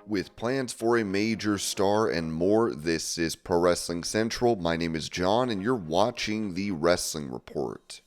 With plans for a major star and more, this is Pro Wrestling Central. My name is John, and you're watching the Wrestling Report.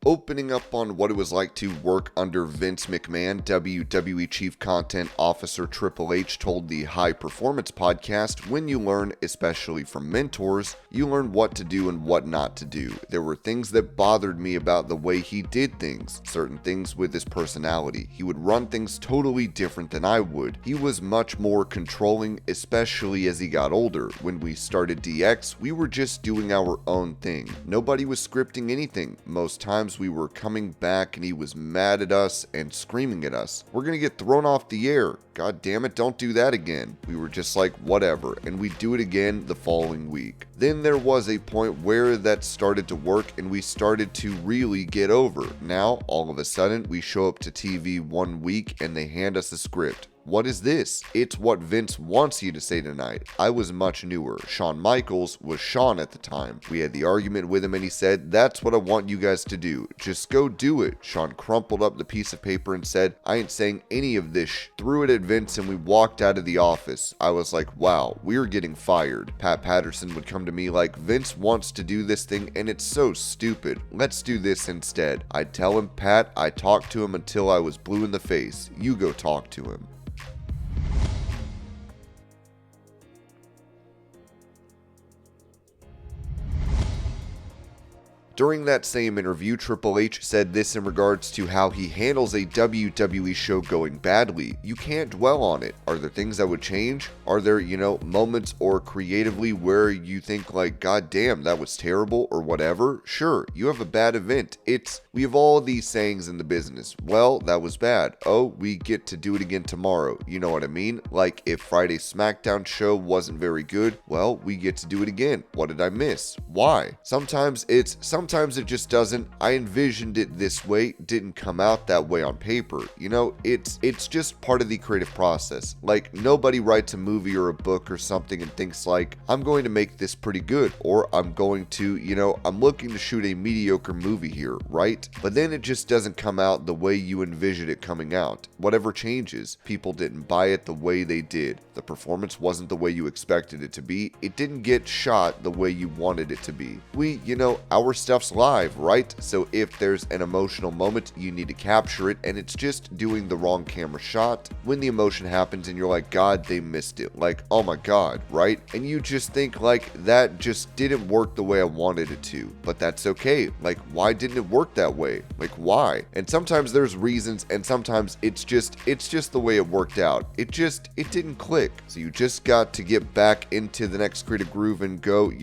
Opening up on what it was like to work under Vince McMahon, WWE Chief Content Officer Triple H told the High Performance Podcast, when you learn, especially from mentors, you learn what to do and what not to do. There were things that bothered me about the way he did things, certain things with his personality. He would run things totally different than I would. He was much more controlling, especially as he got older. When we started DX, we were just doing our own thing. Nobody was scripting anything. Most times we were coming back and he was mad at us and screaming at us. We're gonna get thrown off the air. God damn it, don't do that again. We were just like, whatever, and we'd do it again the following week. Then there was a point where that started to work and we started to really get over. Now, all of a sudden, we show up to TV one week and they hand us a script. What is this? It's what Vince wants you to say tonight. I was much newer. Shawn Michaels was Shawn at the time. We had the argument with him and he said, that's what I want you guys to do. Just go do it. Shawn crumpled up the piece of paper and said, I ain't saying any of this. Threw it at Vince and we walked out of the office. I was like, wow, we're getting fired. Pat Patterson would come to me like, Vince wants to do this thing and it's so stupid. Let's do this instead. I'd tell him, Pat, I talked to him until I was blue in the face. You go talk to him. During that same interview, Triple H said this in regards to how he handles a WWE show going badly. You can't dwell on it. Are there things that would change? Are there, moments or creatively where you think like, God damn, that was terrible or whatever? Sure, you have a bad event. We have all these sayings in the business. Well, that was bad. Oh, we get to do it again tomorrow. You know what I mean? Like if Friday's SmackDown show wasn't very good, well, we get to do it again. What did I miss? Why? Sometimes it just doesn't. I envisioned it this way, didn't come out that way on paper. It's just part of the creative process. Like nobody writes a movie or a book or something and thinks like, I'm going to make this pretty good, or I'm going to, I'm looking to shoot a mediocre movie here, right? But then it just doesn't come out the way you envisioned it coming out. Whatever changes, people didn't buy it the way they did. The performance wasn't the way you expected it to be. It didn't get shot the way you wanted it to be. Our stuff's live, right? So if there's an emotional moment, you need to capture it, and it's just doing the wrong camera shot. When the emotion happens and you're like, God, they missed it. Like, oh my God, right? And you just think like, that just didn't work the way I wanted it to. But that's okay. Like, why didn't it work that way? Like, why? And sometimes there's reasons, and sometimes it's just the way it worked out. It didn't click. So you just got to get back into the next creative groove and go,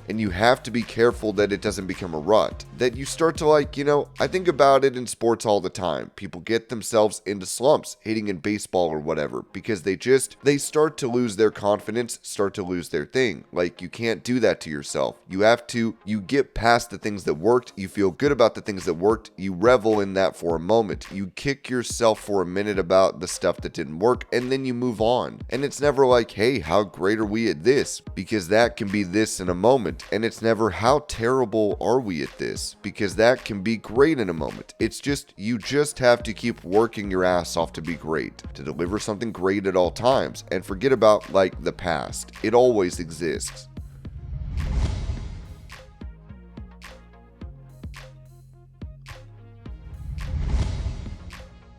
and you have to be careful that it doesn't become a rut. That you start to I think about it in sports all the time. People get themselves into slumps, hitting in baseball or whatever, because they start to lose their confidence, start to lose their thing. Like, you can't do that to yourself. You get past the things that worked, you feel good about the things that worked, you revel in that for a moment, you kick yourself for a minute about the stuff that didn't work, and then you move on. And it's never like, hey, how great are we at this? Because that can be this in a moment. And it's never, how terrible are we at this? Because that can be great in a moment. It's just, you just have to keep working your ass off to be great, to deliver something great at all times, and forget about the past. It always exists.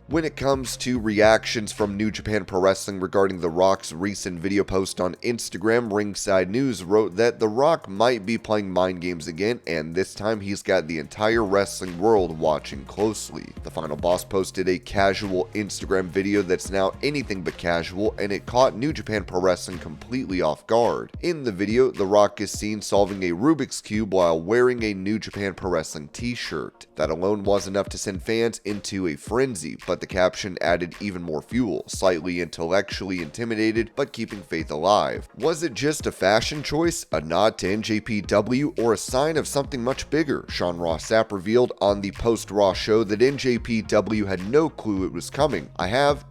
When it comes to reactions from New Japan Pro Wrestling regarding The Rock's recent video post on Instagram, Ringside News wrote that The Rock might be playing mind games again, and this time he's got the entire wrestling world watching closely. The Final Boss posted a casual Instagram video that's now anything but casual, and it caught New Japan Pro Wrestling completely off guard. In the video, The Rock is seen solving a Rubik's Cube while wearing a New Japan Pro Wrestling t-shirt. That alone was enough to send fans into a frenzy, but the caption added even more fuel, slightly intellectually intimidated, but keeping faith alive. Was it just a fashion choice, a nod to NJPW, or a sign of something much bigger? Sean Ross Sapp revealed on the post-Raw show that NJPW had no clue it was coming.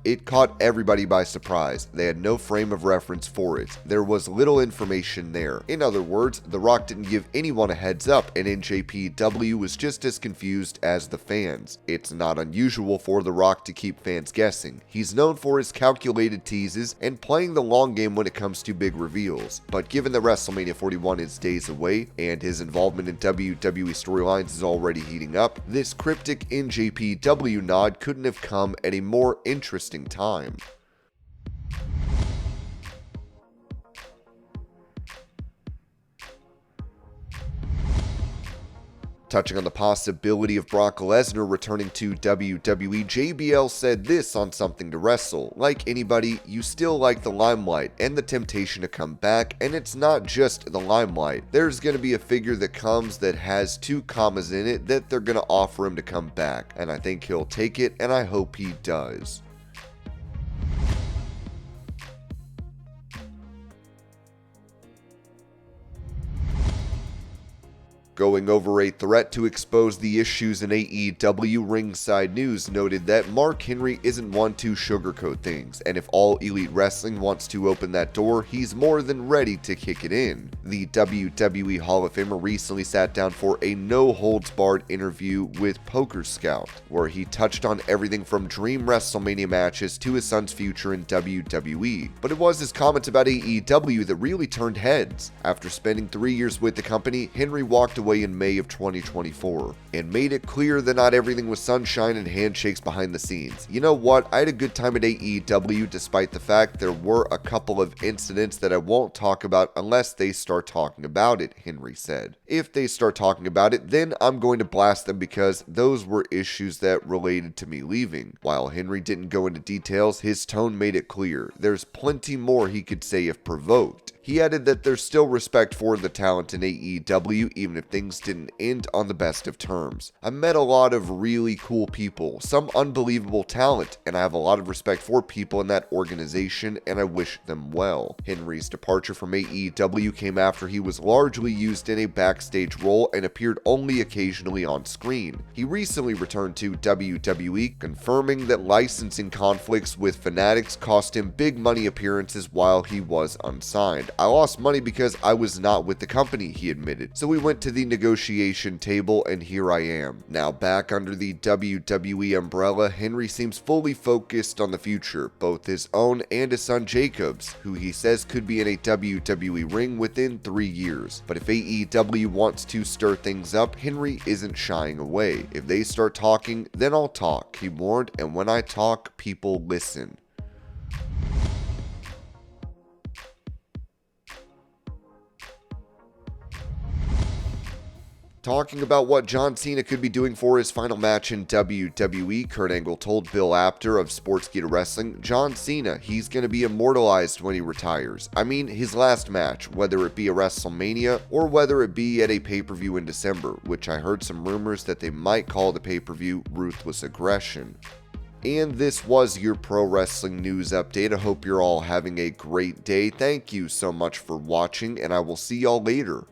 It caught everybody by surprise. They had no frame of reference for it. There was little information there. In other words, The Rock didn't give anyone a heads up, and NJPW was just as confused as the fans. It's not unusual for The Rock to keep fans guessing. He's known for his calculated teases and playing the long game when it comes to big reveals. But given that WrestleMania 41 is days away, and his involvement in WWE storylines is already heating up, this cryptic NJPW nod couldn't have come at a more interesting time. Touching on the possibility of Brock Lesnar returning to WWE, JBL said this on Something to Wrestle: "Like anybody, you still like the limelight and the temptation to come back, and it's not just the limelight. There's going to be a figure that comes that has 2 commas in it that they're going to offer him to come back, and I think he'll take it, and I hope he does." Going over a threat to expose the issues in AEW, Ringside News noted that Mark Henry isn't one to sugarcoat things, and if All Elite Wrestling wants to open that door, he's more than ready to kick it in. The WWE Hall of Famer recently sat down for a no-holds-barred interview with Poker Scout, where he touched on everything from dream WrestleMania matches to his son's future in WWE. But it was his comments about AEW that really turned heads. After spending 3 years with the company, Henry walked away in May of 2024 and made it clear that not everything was sunshine and handshakes behind the scenes. "You know what, I had a good time at AEW despite the fact there were a couple of incidents that I won't talk about unless they start talking about it," Henry said. "If they start talking about it, then I'm going to blast them because those were issues that related to me leaving." While Henry didn't go into details, his tone made it clear there's plenty more he could say if provoked. He added that there's still respect for the talent in AEW even if things didn't end on the best of terms. "I met a lot of really cool people, some unbelievable talent, and I have a lot of respect for people in that organization and I wish them well." Henry's departure from AEW came after he was largely used in a backstage role and appeared only occasionally on screen. He recently returned to WWE, confirming that licensing conflicts with Fanatics cost him big money appearances while he was unsigned. "I lost money because I was not with the company," he admitted. "So we went to the negotiation table and here I am." Now back under the WWE umbrella, Henry seems fully focused on the future, both his own and his son Jacob's, who he says could be in a WWE ring within 3 years. But if AEW wants to stir things up, Henry isn't shying away. "If they start talking, then I'll talk," he warned, "and when I talk, people listen." Talking about what John Cena could be doing for his final match in WWE, Kurt Angle told Bill Apter of Sportskeeda Wrestling, "John Cena, he's going to be immortalized when he retires. I mean, his last match, whether it be a WrestleMania or whether it be at a pay-per-view in December," which I heard some rumors that they might call the pay-per-view Ruthless Aggression. And this was your pro wrestling news update. I hope you're all having a great day. Thank you so much for watching, and I will see y'all later.